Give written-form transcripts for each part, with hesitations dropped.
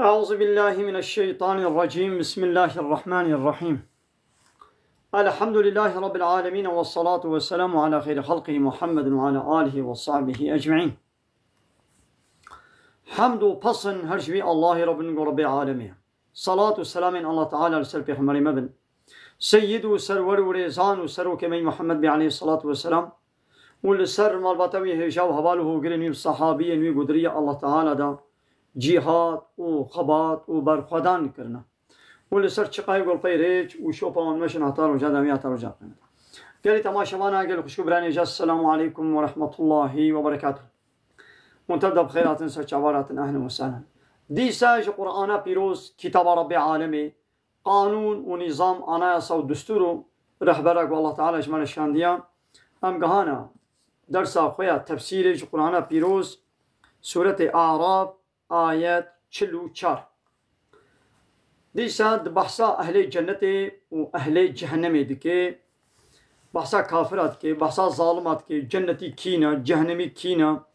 أعوذ بالله من الشيطان الرجيم. بسم الله الرحمن الرحيم. الحمد لله رب العالمين، والصلاة والسلام على خير خلقه محمد وعلى آله وصحبه أجمعين. حمد و پسن her şey Allah'ı Rabbin ve Rabbi alemi. Salatu selamın Allah Teala ve selbi Peygamber mebin. Seyyidu server ve rezanu seru kemey Muhammed bi aleyhi salatu ve selam. Ul ser malbatavi hejav havaluhu girin sahabiyen ve gudriye Allah Teala da jihad و خبات و برخودان کرنا ولی سر چقای گل پیریج و شوپا من مشن هتار و جادمی هتار و جاد کنه. گلی تماشاوانا گل خوشو برانی جاس. السلام علیکم و رحمت الله و برکاته. منتبدا بخیراتن سر چواراتن اهلا و سهلا. دیساج قرآن پیروز کتاب رب عالمی قانون و نظام آنایاسا و دستور رهبرک و الله تعالی اجمال شاندیا ام گهانا درس خویا تفسیر قرآن پیروز سورة اعراف آيات 44. دیسا بحثا اهل جنت و اهل جهنم دکه، بحثا کافرات که، بحثا ظالمات که، جنتی کینا جهنمی کینا.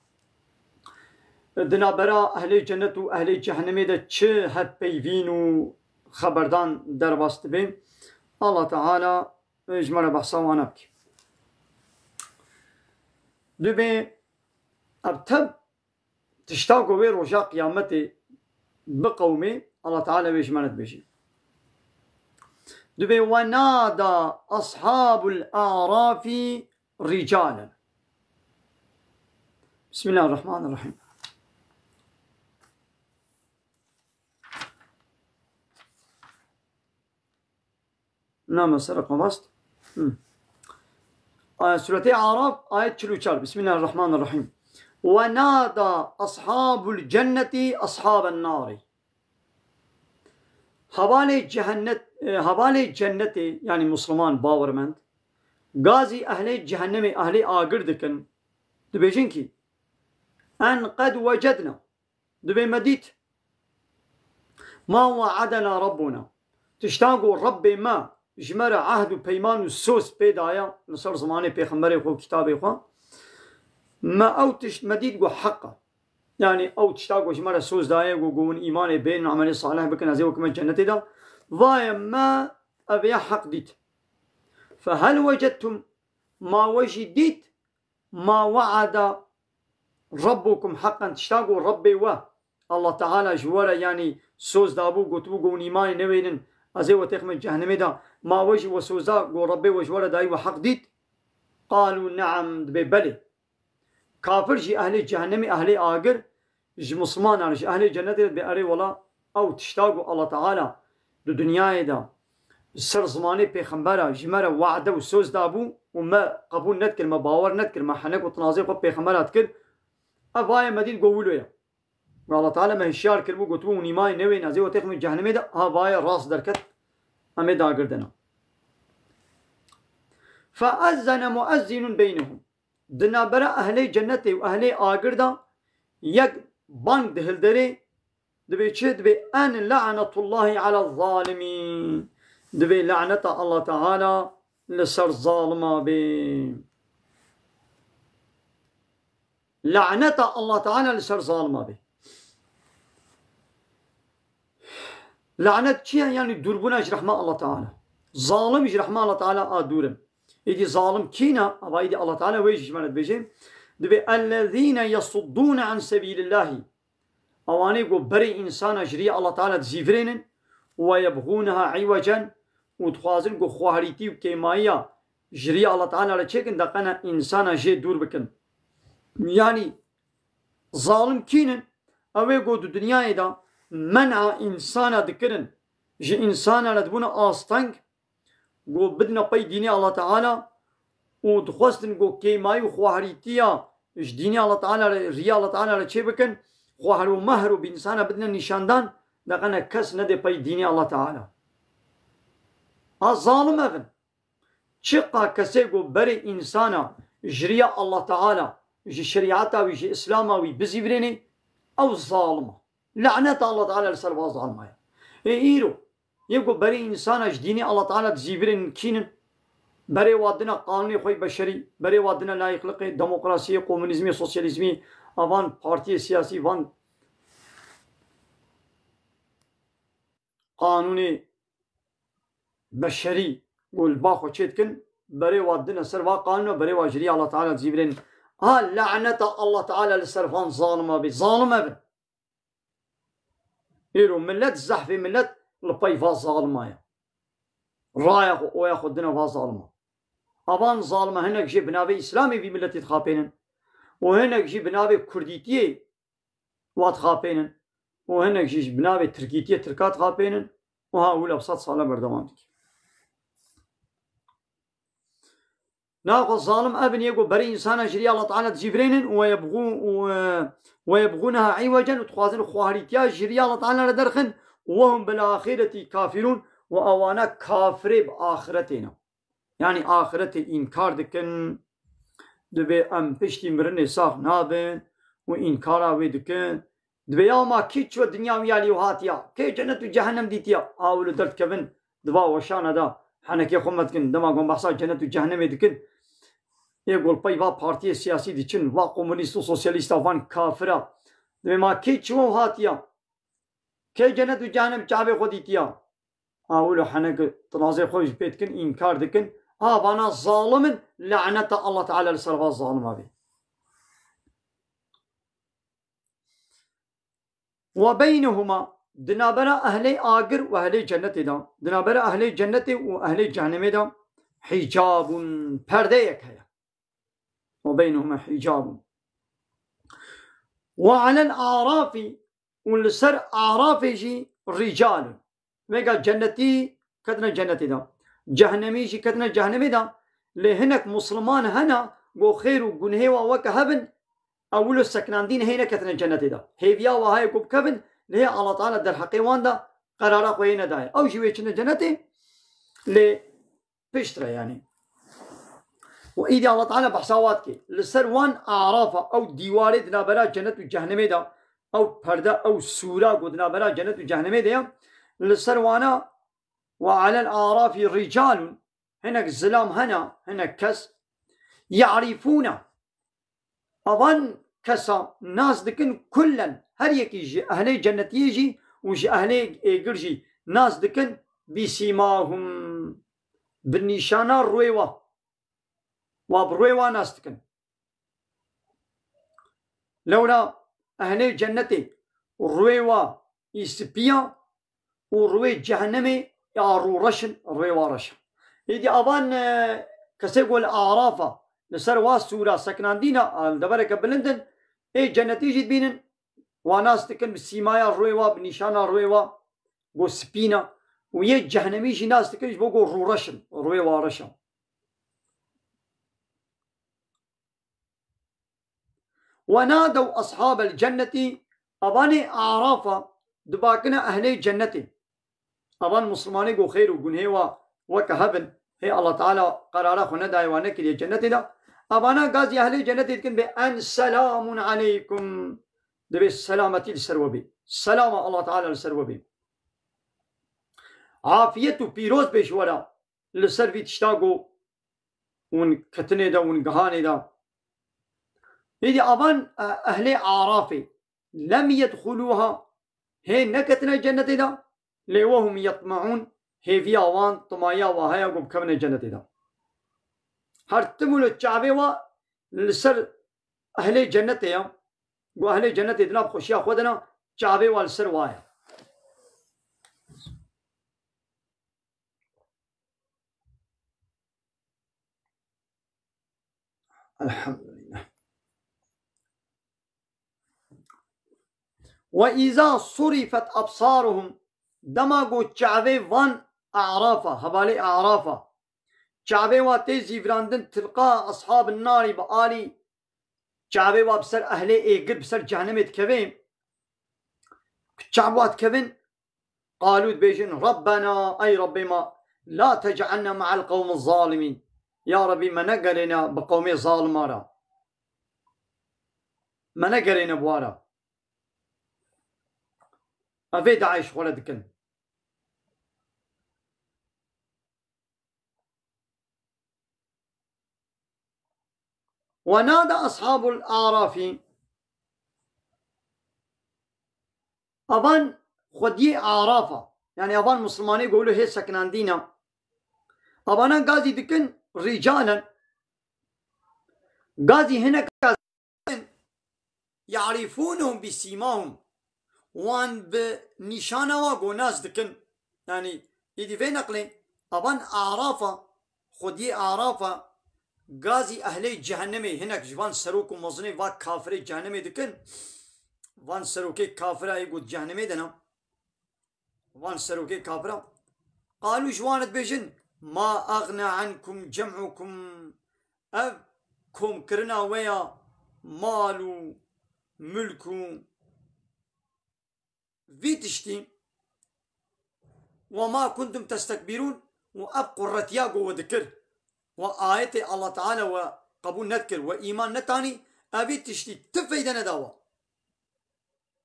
دنابرا اهل جنت و اهل جهنم ده چه هد پیوین و خبردان در باست بیم. الله تعالی اجمال بحثا وانا بکی. دو بی ابتب تشتاقوا وير رجاء قيامتي بقومي الله تعالى بيجمعنا بيجي. دبي ونادى أصحاب الأعراف رجالا. بسم الله الرحمن الرحيم. نعم سرق مبسط. سورة أعراف آية 44. بسم الله الرحمن الرحيم. ونادى أصحاب الجنة أصحاب النار. حوالي جنة يعني مسلمان باورمند غازي أهل جهنم أهل آقر دكن دبيجين كي أن قد وجدنا دبي مديت ما وعدنا ربنا. تشتاقوا ربي ما جمر عهد وبيمان والسوس بيدايا نصر زماني بيخمري وخو كتابي وخو ما أوتش مديد جو حقه يعني أوتش تاقو شمارة سوز داية وقون إيمان بين عمل صالح بكنا زي وكمان جنة دا ضايا ما أبيا حق ديت. فهل وجدتم ما وجدت ما وعد ربكم حقا؟ تشتاقوا ربي الله تعالى جوارا يعني سوز دابو قطبو قون إيمان نوين أزي وتخمن جهنم دا ما وجد وسوزا قو ربي وجوارا داي وحق ديت. قالوا نعم ببلي. كافر جي أهل جهنم أهل آقر جي مسلمان جي أهل جنة بأري ولا أو تشتاقوا الله تعالى دو دنيا دا سر زماني بيخمبرا جمارا وعده وسوز دابو وما قبول نتكر ما باور نتكر ما حنك وتنازي قب بيخمبرا تكر أبايا مدين قولوا يا والله تعالى ما هشيار كربو قطبو ونيماي نوي نازي وتخم جهنم دا أبايا راس دركت أمي دا آقر دنا. فأذن مؤذن بينهم. دنابرا أهل جنة وأهل آقر دا يك بانك دهلدري دبي چه دبي أن لعنة الله على الظالمين. دبي لعنة الله تعالى لسر ظالما بي. لعنة الله تعالى لسر ظالما بي. لعنة چيه يعني دربنا رحمة الله تعالى. ظالم رحمة الله تعالى آدورم. إذا ظالم كينا أبا إذا الله تعالى ويجي جمالت بيجي دبي الذين يصدون عن سبيل الله أواني قو بري إنسان جري الله تعالى تزيفرين ويبغونها عوجا وتخوازن قو خواريتي وكيمايا جري الله تعالى لچكن دقنا إنسان جي دور بكن. يعني ظالم كينا أوي قو دو دنيا إذا منع إنسان دكرن جي إنسان لدبون آستنك قو بدنا باي ديني الله تعالى ودخوستن قو كيماي وخوهريتيا اش ديني الله تعالى ريا الله تعالى لچه بكن خوهر ومهر بإنسانا بدنا نشاندان دقنا كس ندي باي ديني الله تعالى. ها ظالم افن چقا كسي قو بري إنسانا جريا الله تعالى جي شريعتا وجي إسلاما ويبزي بريني أو ظالمة لعنة الله تعالى لسربا ظالمة. إيرو يبقى بري إنسان ديني الله تعالى تزيفرين كينن بري وادنا قانوني خوي بشري بري وادنا لا يخلق ديمقراطية كومونيزمي سوسياليزمي أفان بارتي سياسي فان قانوني بشري قول باخو تشيتكن بري وادنا سرفا قانون بري واجري الله تعالى جبرين لعنة الله تعالى للسرفان ظالمة بي ظالمة بن إيرو ملت الزحفي ملت البيفا ظالمة رايح وياخدنا فا ظالمة أبان ظالمة هناك جي بنابي إسلامي بملت تخابين وهناك جي بنابي كرديتي واتخابين وهناك جي بنابي تركيتي تركات خابين وهؤلاء بساط صالة بردوام ناقو الظالم ابن يقول بري إنسان جري الله تعالى تجبرين ويبغونها عوجا وتخوازن خواريتيا جري الله تعالى لدرخن وهم بالآخرة كافرون وأوانا كافر بآخرتنا يعني آخرة إنكار دكن دبي أم بشتي مرن ساخ نابن وإنكارا ويدكن دبي يوما كيتش والدنيا ويالي وهاتيا كي جنة وجهنم ديتيا أولو درت كبن دبا وشانا دا حنكي خمتكن دما قم بحصا جنة وجهنم دكن يقول بايبا بارتي سياسي ديتشن وا كومونيست وسوسياليست وان كافرا دبي ما كيتش وهاتيا كي جنة وجهنم جابي خديتيا أولو حنك تنازي خوش بيتكن إنكار دكن بانا ظالم لعنة الله تعالى لسرفا الظالم هذه وبينهما دنابرا أهلي آقر وأهلي جنة دا دنابرا أهلي جنة وأهلي جهنم دا حجاب پرديك هيا وبينهما حجاب وعلى الأعراف والسر أعراف جي رجال ميقا جنتي كتنا جنتي دا جهنمي جي كتنا جهنمي دا لهنك مسلمان هنا قو خير وقنهيوا وكهبن أولو السكناندين هنا كتنا جنتي دا هيفيا وهاي كوب كبن لهي الله تعالى در حقيوان دا قرارا قوينا داير أو جوي كتنا جنتي لبشترة يعني وإيدي الله تعالى بحساواتك لسروان أعرافة أو ديواري دنابرا جنت وجهنمي دا أو پرده أو سورة قدنابرا جنت وجهنمي دا لسروانا وعلى الأعراف رجال هناك الظلام هناك كس يعرفون أظن كسا ناس دكن كلا هر يكي أهلي جنة يجي وجي أهلي إيقرجي ناس دكن بسيماهم بالنشانة الرويوة وبرويوة ناس دكن لولا أهلي جنة الرويوة يسبيا وروي جهنمي يارو رشن روي ورشن يدي أبان كسيقول أعرافة لسروا سورة سكنان دينا دبرك بلندن جنتي جد بينن وناس تكن بالسيمايا رويوا بنشانا رويوا قو سبينا ويا جهنمي جي ناس تكن بقو رو رشن روي ورشن ونادوا أصحاب الجنة أباني أعرافة دباكنا أهلي جنتي أبان مسلماني قو خير وقنهيوا وكهبن هي الله تعالى قرارا خنا دايوانا كلي جنة دا أبانا قازي أهلي جنة تكن بأن سلام عليكم دبي السلامة للسروبي سلام الله تعالى للسروبي عافية بيروز بيشورا للسروي تشتاقو ون كتني دا ون قهاني دا يدي أبان أهلي أعرافي لم يدخلوها هي نكتنا جنة دا لوهم يطمعون هي في أوان طمايا وهاي قم كمن الجنة دا هرتمول الشعبي و لسر أهل جنة يا وأهل جنة دنا بخشيا خودنا شعبي والسر وايا الحمد لله وإذا صرفت أبصارهم دماغو شعبي وان أعرافة هبالي أعرافة شعبي واتي زيفراندن تلقى أصحاب النار بآلي شعبي وابسر أهلي إيقر بسر جهنم كفين شعبوات كفين قالوا بيجن ربنا أي ربي ما لا تجعلنا مع القوم الظالمين يا ربي ما نقرنا بقومي ظالمارا ما نقرنا بوارا أفيد عايش ولدكن ونادى أصحاب الأعراف أبان خدي أعرافة يعني أبان مسلماني يقولوا هي سكنان دينا أبانا قاضي دكن رجالا قاضي هنا يعرفونهم بسيماهم وان بنشانه واقو ناس دكن يعني يدي في نقلي أبان أعرافا خدي أعرافا قاضي أهلي جهنمي هناك جوان سروك ومظني واك كافري جهنمي دكن وان سروكي كافرة يقول جهنمي دنا وان سروكي كافرة قالوا جوانت بيجن ما أغنى عنكم جمعكم أبكم كرنا ويا مالو ملكو في تشتي وما كنتم تستكبرون وأب قرتياقو وذكر وآية الله تعالى وقبول نذكر وإيمان نتاني أبي تشتي تفيدنا دوا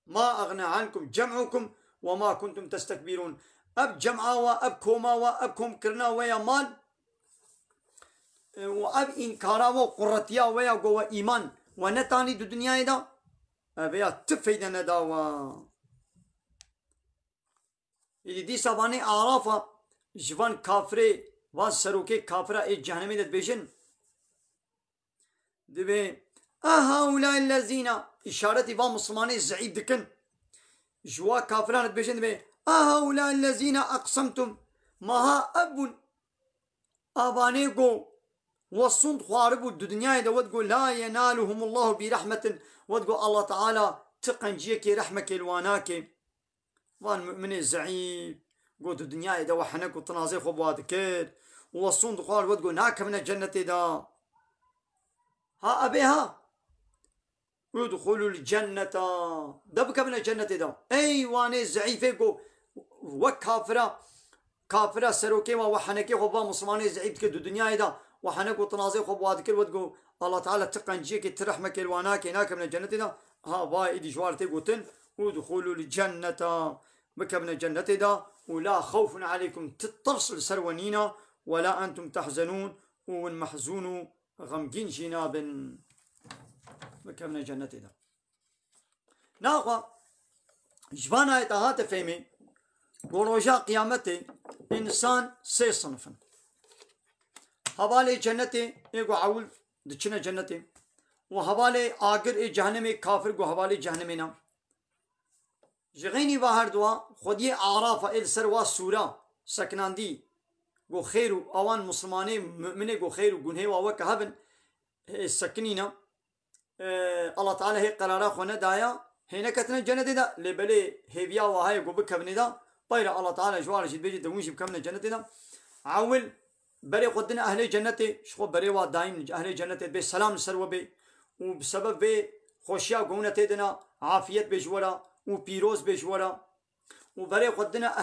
ما أغنى عنكم جمعكم وما كنتم تستكبرون أب جمعا وأب كوما وأبكم كرنا ويا مال وأب إنكارا وقرتيا ويا قوة إيمان ونتاني دو دنيا دا أبيا تفيدنا دوا إذا دي سباني أعرافا جوان كافري وسروكي كافرة إيه جهنمي دت بيجن دبي هؤلاء الذين إشارة با مسلماني زعيب دكن جوا كافران دت بيجن دبي هؤلاء الذين أقسمتم ماها أب أباني قو وصند خواربو الدنيا دا ودقو لا ينالهم الله برحمة ودقو الله تعالى تقنجيك رحمك الواناك وان مؤمن الزعيم قلت الدنيا دا وحنك وتنازي خبوات كير وصند خوار ودقو ناك من الجنة دا ها أبيها ادخلوا الجنة دبك من الجنة دا أي واني الزعيفة قو وكافرة كافرة سروكي وحنكي خبوا مسلماني زعيب كدو الدنيا دا وحنك وتنازي خبوات كير ودقو الله تعالى تقنجيك ترحمك الواناك ناك من الجنة دا ها باي إدي جوارتي قوتن ودخلوا الجنة بك من الجنة دا ولا خوف عليكم تترسل سرونينا ولا أنتم تحزنون والمحزون غمجين جناب بك من الجنة دا ناقا جبانا يتهات فيمي ورجاء قيامتي إنسان سي صنفا حوالي جنتي إيقو عول دچنا جنتي وحوالي آگر إي جهنمي كافر قو حوالي جهنمي نام جغيني باهر دوا خودي أعراف إل سروا سورة سكناندي قو خيرو أوان مسلماني مؤمني قو خيرو قنهي ووك هبن السكنينة الله تعالى هي قرارا خونا دايا هنا كتنا جنة دا لبلي هيبيا وهاي قو بكبني دا بايرا الله تعالى جوار جد بيجي دوونش بكمنا جنة دا عول بري قدنا أهل جنة شخو بري دايم أهل جنة بسلام سروا بي وبسبب بي خوشيا قونا تيدنا عافيت بجورا وبيروز بجورا وبري قدنا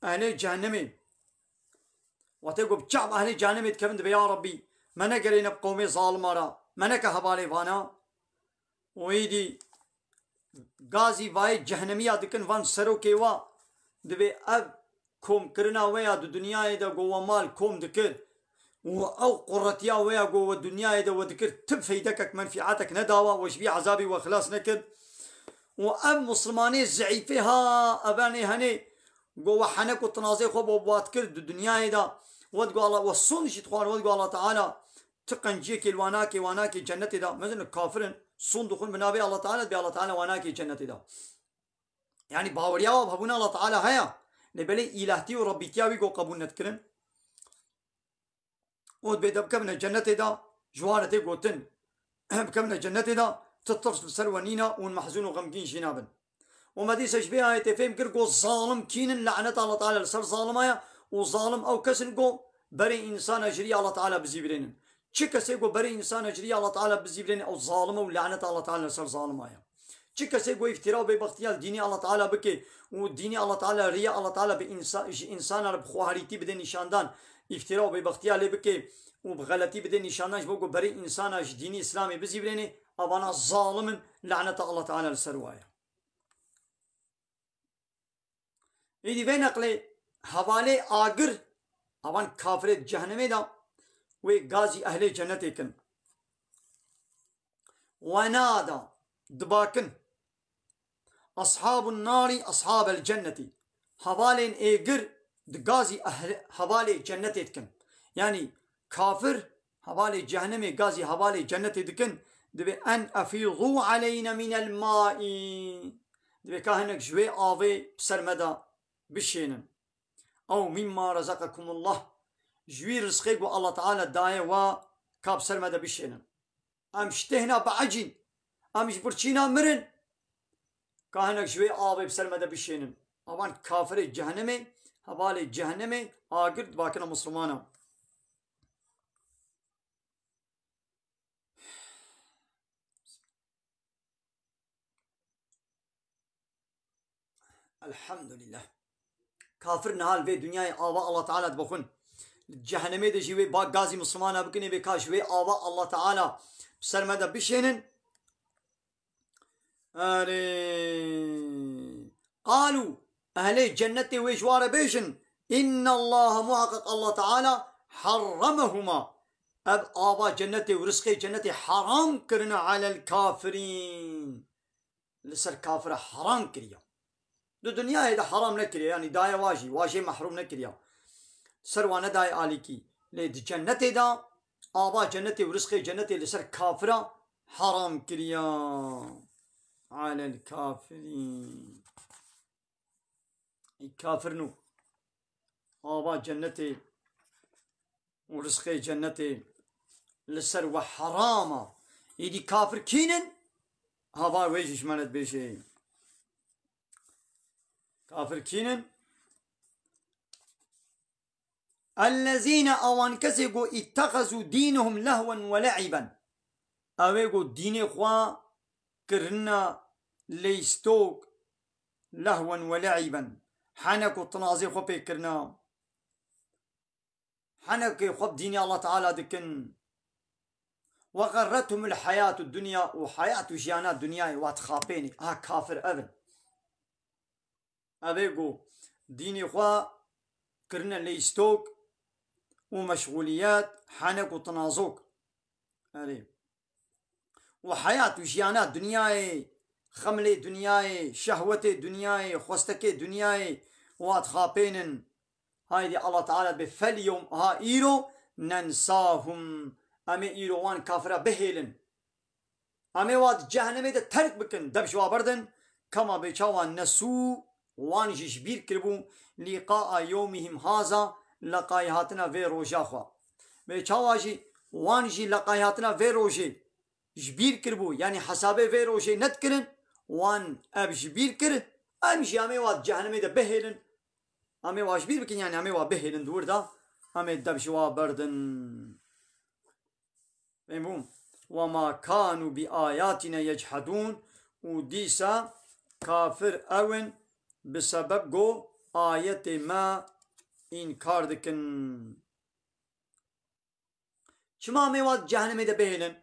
أهل جهنمي وتقول بشعب أهل جهنمي تكفند يا ربي ما نقرين بقومي ظالمارا ما نكهبالي فانا ويدي غازي واي جهنمية دكن وان سروكي وا دبي أب كوم كرنا ويا دو دنيا دا قوة مال كوم دكر أو قرتيا ويا قوة الدنيا دا ودكر تبفيدك منفعتك نداوة وشبي عذابي وخلاص نكد وأب مسلماني زعيفها أباني هني قوة حنك وتنازي خوب وبوات كرد الدنيا دا ودقوا الله والصون شتخوان ودقوا الله تعالى تقنجيك واناكي جنة دا مثل كافرين صون دخول منابي الله تعالى بي الله تعالى واناكي جنة دا يعني باوريا وبهبونا الله تعالى هيا نبلي إلهتي وربيتيا ويقو قبول نتكرن ود بيدا بكمنا جنة دا جوارتي قوتن بكمنا جنة دا تطرس سرونينا والمحزون وغمقين جنابا وما دي سجبيها يتفهم كرقو الظالم كين لعنة الله تعالى لسر ظالمايا وظالم أو كسن قو بري إنسان أجري الله تعالى بزيبرين چكا سيقو بري إنسان أجري الله تعالى بزيبرين أو ظالم ولعنة الله تعالى لسر ظالمايا چكا سيقو افتراء ببختيال ديني الله تعالى بكي وديني الله تعالى رياء الله تعالى بإنسان بخوهاريتي بدين نشاندان افتراء ببختيال بكي وبغلطي بدين نشاندان جبوكو بري إنسان أج ديني إسلامي بزيبرين أبانا ظالم لعنة الله تعالى لسروايا إذا بين أقلي حوالي آگر أبان كافر جهنمي دا وغازي أهل جنة كن ونادا دباكن أصحاب النار أصحاب الجنة هبالين إيجر دقازي أهل هبالي جنة دكن يعني كافر هبالي جهنم قازي هبالي جنة دكن دبي أن أفيضوا علينا من الماء دبي كاهنك جوي آوي بسرمدا بشينن أو مما رزقكم الله جوي رزقك الله تعالى داية و كاب سرمدا بشينن أمشتهنا بعجين أمش برشينا مرن كاهنك جوي آوي بسرمدا بشينن أوان كافر جهنمي هبالي جهنمي آقرد باكنا مسلمانا الحمد لله كافر نهال في دنيا آوا الله تعالى دبخن جهنمي دي جوي باق غازي مسلمانا بكني بكا جوي آوا الله تعالى بسرمدا بشينن قالوا أهل الجنة وجوار بيشن إن الله محقق الله تعالى حرمهما أب آبا جنة ورزق جنة حرام كرنا على الكافرين لسر كافر حرام كريا دو دنيا هيدا حرام نكريا يعني دايا واجي محروم نكريا سروانا داي آليكي ليد جنة دا آبا جنة ورزق جنة لسر كافر حرام كريا على الكافرين الكافر نو آبا جنتي ورزقي جنتي لسر وحراما يدي كافر كينن هابا ويجيش مانت بيشي كافر كينن الذين اوان كسيقو اتخذوا دينهم لهوا ولعبا اويقو ديني خوا كرنا ليستوك لهوا ولعبا حنكو تنازي خو بيكرنا حنكي خب ديني الله تعالى دكن وغرتهم الحياة الدنيا وحياة جيانات الدنيا واتخابيني كافر أبن أبيقو ديني خوا كرنا ليستوك ومشغوليات حنكو تنازوك أري وحياة جيانات دنياي خملي دنياي شهوتي دنياي خوستكي دنياي واتخابينن هايدي الله تعالى بفاليوم ها إيرو ننساهم أمي إيرو وان كافرة بهيلن أمي واد جهنمي ده ترك بكن دبشوا بردن كما بيشاوان نسو وان جشبير كربو لقاء يومهم هذا لقايهاتنا في روجاخوا بيشاواجي وان جي لقايهاتنا في روجي جبير كربو يعني حسابي في روجي نتكرن وان أب جبير كر أمشي أمي واد جهنمي ده بهيلن أمي واش بير بكين يعني أمي وابهلن دور دا أمي دبشوا بردن فهمون وما كانوا بآياتنا يجحدون وديسا كافر أون بسبب جو آية ما إنكار دكن شما أمي واد جهنمي ده بهلن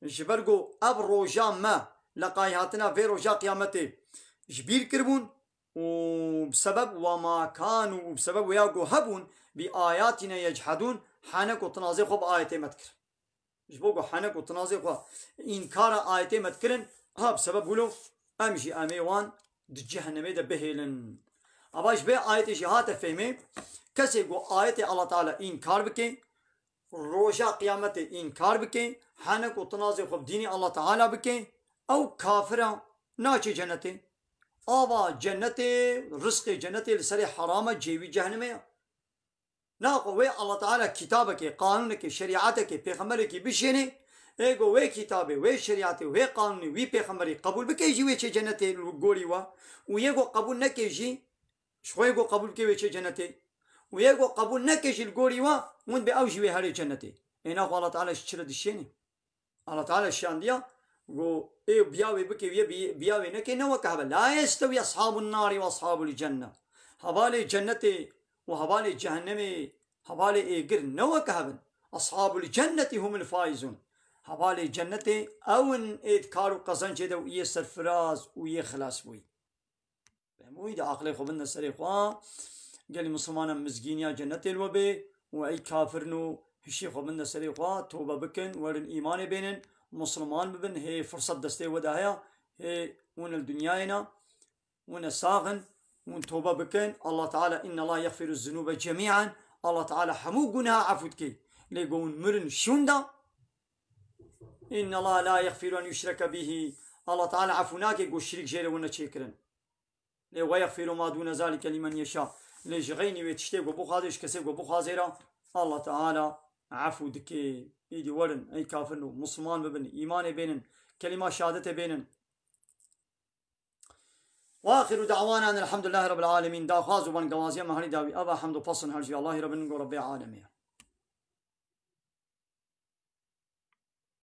جبرقو أب روجا ما لقايهاتنا في روجا قيامته جبير كربون وبسبب وما كانوا وبسبب وياقو هبون بآياتنا يجحدون حنك وتنازي خب آياتي متكر جبوقو حنك وتنازي خب إنكار آياتي متكرن ها بسبب قولو أمشي أميوان دي جهنمي ده بهيلن أباش بي آياتي شهات فهمي كسي قو آياتي الله تعالى إنكار بكي روشا قيامتي إنكار بكي حنك وتنازي خب ديني الله تعالى بكي أو كافرة ناچي جنتي آبا جنتي رزق جنتي لسري حرامة جيبي جهنمية ناقو وي الله تعالى كتابك قانونك شريعتك پیغمبرك بشيني ايگو وي كتابي وي شريعتي وي قانوني وي پیغمبري قبول بكيجي وي جنتي الغوري ويگو قبول نكيجي شويگو قبول كي وي جنتي ويگو قبول نكيجي الغوري وون بأوجي وي هاري جنتي اينا الله تعالى شرد الشيني الله تعالى شان ديا go بياوي بكي بياوي نكي نو كهبل لا يستوي أصحاب النار وأصحاب الجنة هبالي جنتي وهبالي جهنمي هبالي إيجر نو كهبل أصحاب الجنة هم الفائزون هبالي جنتي أون إذكار قزن جدا وإيه سرفراز وإيه خلاص بوي فهموي دا عقلي خوبنا سري خواه قال مسلمانا مزقينيا جنتي الوبي وأي كافرنو هشي خوبنا سري خواه توبة بكن ورن إيمان بينن مسلمان ببن هي فرصة دستي وداهيا هي ون الدنيانا ونساغن ونتوبة بكن الله تعالى إن الله يغفر الذنوب جميعا الله تعالى حمو جناها عفوتكي ليقون مرن شوندا إن الله لا يغفر أن يشرك به الله تعالى عفوناك يقول شريك جيري ونشيكرن لي ويغفر ما دون ذلك لمن يشاء لجغيني ويتشتيق وبخاذش كسيب وبخاذيرا الله تعالى عفو دكي إيدي ورن أي كافر مسلمان ببن إيمان بينن كلمة شهادة بينن واخر دعوانا ان الحمد لله رب العالمين دا خازو بن قوازي مهني داوي ابا حمد فصل هرجي الله رب العالمين